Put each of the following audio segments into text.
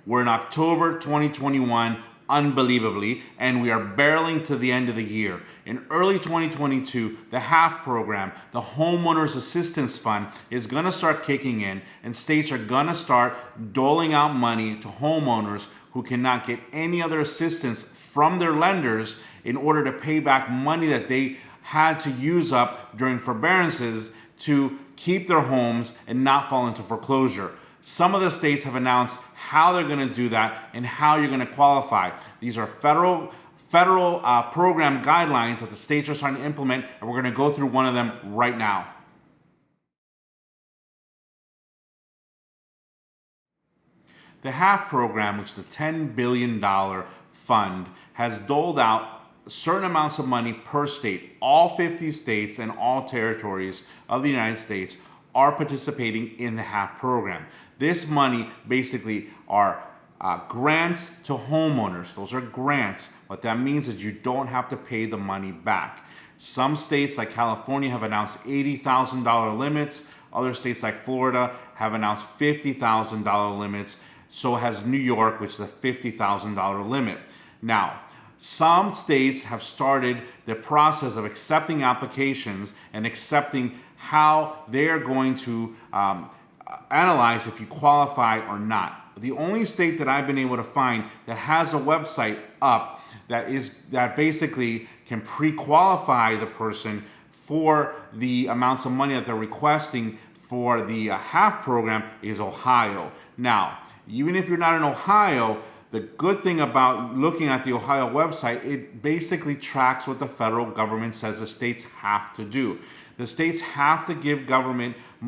We're in October 2021, unbelievably, and we are barreling to the end of the year. In early 2022, the HAF program, the Homeowners Assistance Fund, is going to start kicking in, and states are going to start doling out money to homeowners who cannot get any other assistance from their lenders in order to pay back money that they had to use up during forbearances to keep their homes and not fall into foreclosure. Some of the states have announced how they're going to do that and how you're going to qualify. These are federal program guidelines that the states are starting to implement, and we're going to go through one of them right now. The HAF program, which is the $10 billion fund, has doled out certain amounts of money per state. All 50 states and all territories of the United States are participating in the HAF program. This money basically are grants to homeowners. Those are grants. What that means is you don't have to pay the money back. Some states like California have announced $80,000 limits. Other states like Florida have announced $50,000 limits. So has New York, which is a $50,000 limit. Now, some states have started the process of accepting applications and accepting how they're going to analyze if you qualify or not. The only state that I've been able to find that has a website up that basically can pre-qualify the person for the amounts of money that they're requesting for the HAF program is Ohio. Now, even if you're not in Ohio, the good thing about looking at the Ohio website, it basically tracks what the federal government says the states have to do. The states have to give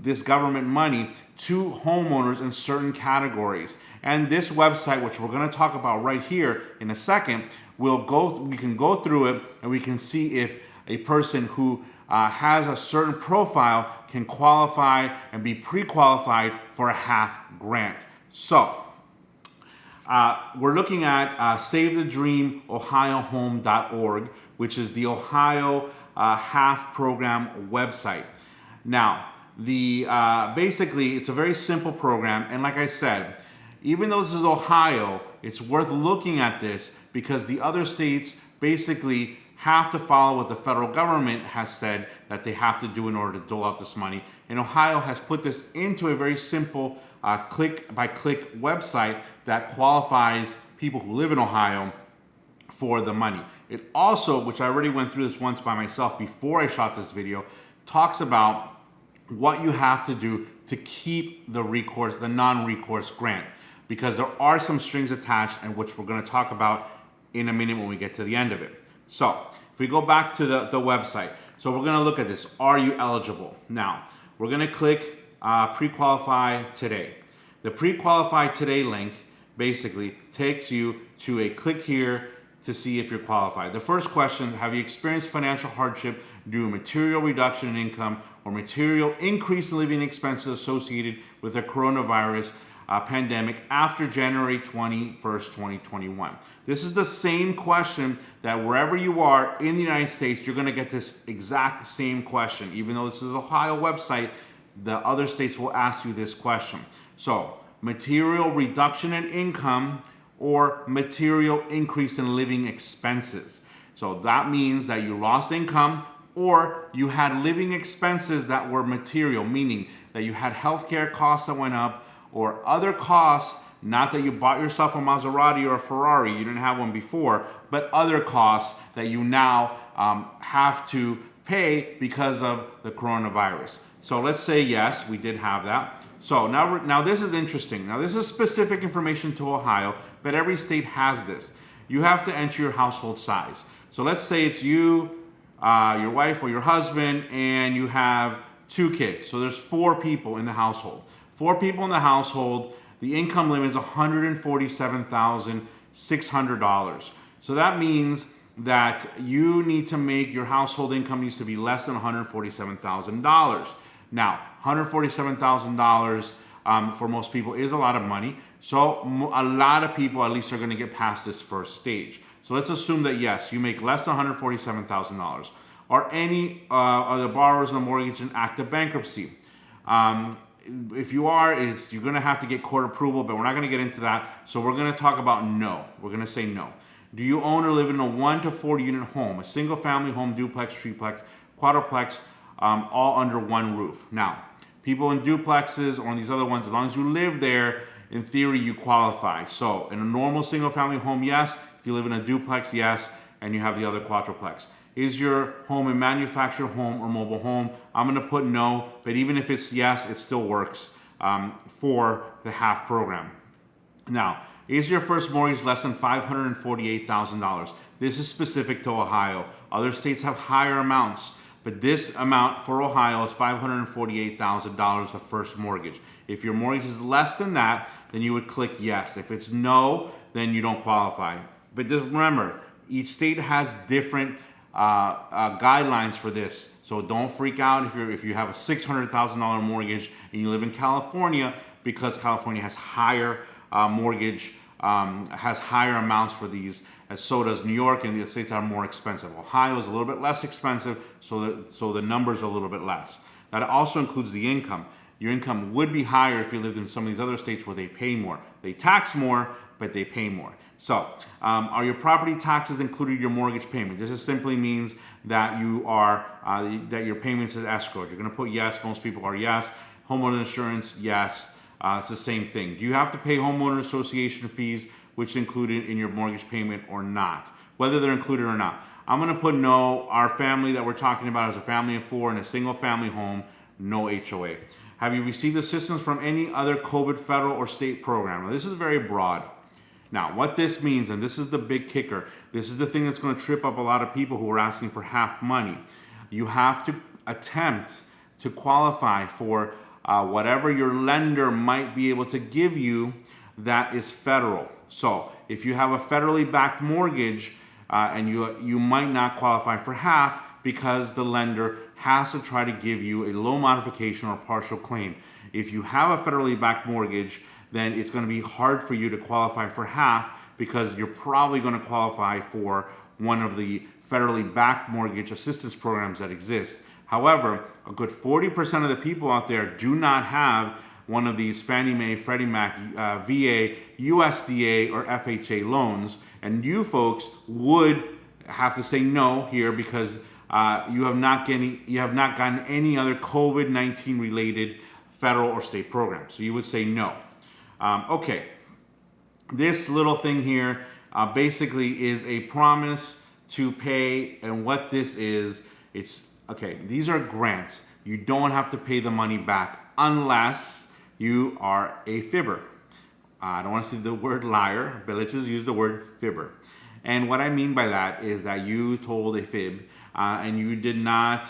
this government money to homeowners in certain categories. And this website, which we're going to talk about right here in a second, we can go through it and we can see if a person who has a certain profile can qualify and be pre-qualified for a HAF grant. So, we're looking at SaveTheDreamOhioHome.org, which is the Ohio HAF program website. Now, basically, it's a very simple program, and like I said, even though this is Ohio, it's worth looking at this because the other states basically have to follow what the federal government has said that they have to do in order to dole out this money. And Ohio has put this into a very simple click-by-click website that qualifies people who live in Ohio for the money. It also, which I already went through this once by myself before I shot this video, talks about what you have to do to keep the non-recourse grant, because there are some strings attached, and which we're going to talk about in a minute when we get to the end of it. So if we go back to the website, so we're going to look at this. Are you eligible? Now, we're going to click pre-qualify today. The pre-qualify today link basically takes you to a click here to see if you're qualified. The first question, have you experienced financial hardship due to material reduction in income or material increase in living expenses associated with the coronavirus pandemic after January 21st, 2021. This is the same question that wherever you are in the United States, you're going to get this exact same question. Even though this is Ohio website, the other states will ask you this question. So, material reduction in income or material increase in living expenses. So that means that you lost income or you had living expenses that were material, meaning that you had healthcare costs that went up or other costs, not that you bought yourself a Maserati or a Ferrari, you didn't have one before, but other costs that you now have to pay because of the coronavirus. So let's say yes, we did have that. So now this is interesting. Now this is specific information to Ohio, but every state has this. You have to enter your household size. So let's say it's you, your wife or your husband, and you have 2 kids. So there's 4 people in the household. 4 people in the household, the income limit is $147,600. So that means that you need to make your household income needs to be less than $147,000. Now, $147,000 for most people is a lot of money. So a lot of people at least are going to get past this first stage. So let's assume that yes, you make less than $147,000. Are any of the borrowers in the mortgage in active bankruptcy? if you are, you're going to have to get court approval, but we're not going to get into that. So we're going to talk about no. We're going to say no. Do you own or live in a 1 to 4 unit home, a single family home, duplex, triplex, quadruplex, all under one roof? Now, people in duplexes or in these other ones, as long as you live there, in theory, you qualify. So in a normal single family home, yes. If you live in a duplex, yes. And you have the other quadruplex. Is your home a manufactured home or mobile home? I'm going to put no, but even if it's yes, it still works for the HAF program. Now, is your first mortgage less than $548,000? This is specific to Ohio. Other states have higher amounts, but this amount for Ohio is $548,000 the first mortgage. If your mortgage is less than that, then you would click yes. If it's no, then you don't qualify. But just remember, each state has different guidelines for this. So don't freak out if you have a $600,000 mortgage and you live in California, because California has higher mortgage, has higher amounts for these, as so does New York, and the states are more expensive. Ohio is a little bit less expensive, so the numbers are a little bit less. That also includes the income. Your income would be higher if you lived in some of these other states where they pay more. They tax more, but they pay more. So, are your property taxes included in your mortgage payment? This just simply means that you are that your payments is escrowed. You're going to put yes. Most people are yes. Homeowner insurance, yes. It's the same thing. Do you have to pay homeowner association fees, which are included in your mortgage payment, or not? Whether they're included or not. I'm going to put no. Our family that we're talking about is a family of 4 in a single family home, no HOA. Have you received assistance from any other COVID federal or state program? Now, this is very broad. Now, what this means, and this is the big kicker, this is the thing that's going to trip up a lot of people who are asking for HAF money. You have to attempt to qualify for whatever your lender might be able to give you that is federal. So, if you have a federally backed mortgage and you might not qualify for HAF because the lender has to try to give you a low modification or partial claim. If you have a federally backed mortgage, then it's going to be hard for you to qualify for HAF because you're probably going to qualify for one of the federally backed mortgage assistance programs that exist. However, a good 40% of the people out there do not have one of these Fannie Mae, Freddie Mac, VA, USDA, or FHA loans, and you folks would have to say no here because you have not gotten any other COVID-19 related federal or state program. So you would say no. Okay, this little thing here basically is a promise to pay, and what this is, these are grants. You don't have to pay the money back unless you are a fibber. I don't want to say the word liar, but let's just use the word fibber. And what I mean by that is that you told a fib and you did not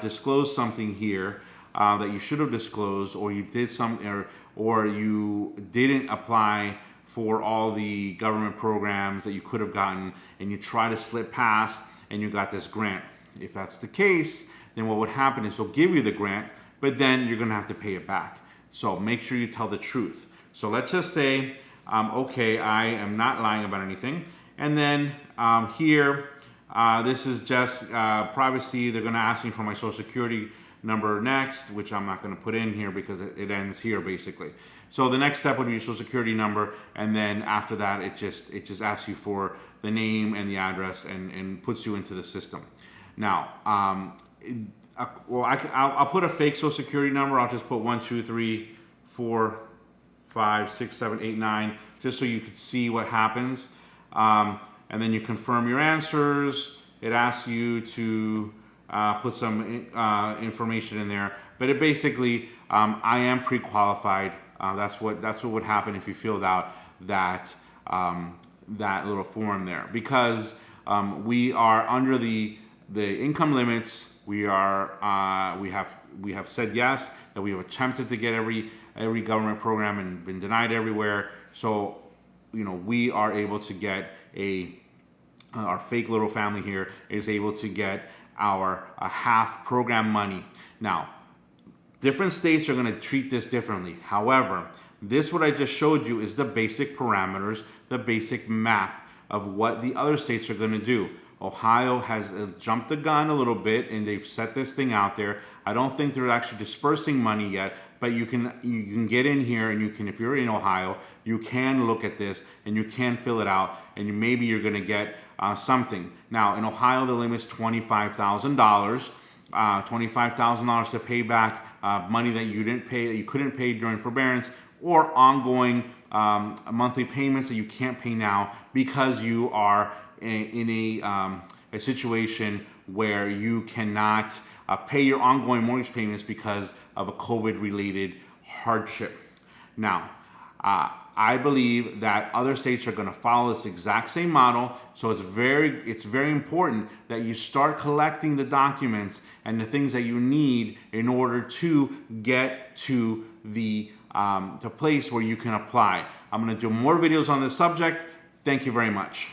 disclose something here that you should have disclosed, or you did something, or you didn't apply for all the government programs that you could have gotten, and you try to slip past and you got this grant. If that's the case, then what would happen is they'll give you the grant, but then you're gonna have to pay it back. So make sure you tell the truth. So let's just say, okay, I am not lying about anything. And then here, this is just privacy. They're gonna ask me for my social security number next, which I'm not gonna put in here because it ends here basically. So the next step would be your social security number, and then after that, it just asks you for the name and the address and puts you into the system. Now, I'll put a fake social security number. I'll just put 1, 2, 3, 4, 5, 6, 7, 8, 9, just so you could see what happens. And then you confirm your answers. It asks you to put some information in there, but it basically, I am pre-qualified. That's what would happen if you filled out that little form there, because we are under the income limits. We have said yes, that we have attempted to get every government program and been denied everywhere. So, we are able to get our fake little family here is able to get our HAF program money. Now, different states are going to treat this differently. However, what I just showed you is the basic parameters, the basic map of what the other states are going to do. Ohio has jumped the gun a little bit, and they've set this thing out there. I don't think they're actually dispersing money yet, but you can get in here, and you can, if you're in Ohio, you can look at this and you can fill it out, and maybe you're going to get something. Now in Ohio, the limit's $25,000. $25,000 to pay back money that you didn't pay, that you couldn't pay during forbearance, or ongoing monthly payments that you can't pay now because you are in a situation where you cannot pay your ongoing mortgage payments because of a COVID-related hardship. Now, I believe that other states are going to follow this exact same model, so it's very important that you start collecting the documents and the things that you need in order to get to the place where you can apply. I'm going to do more videos on this subject. Thank you very much.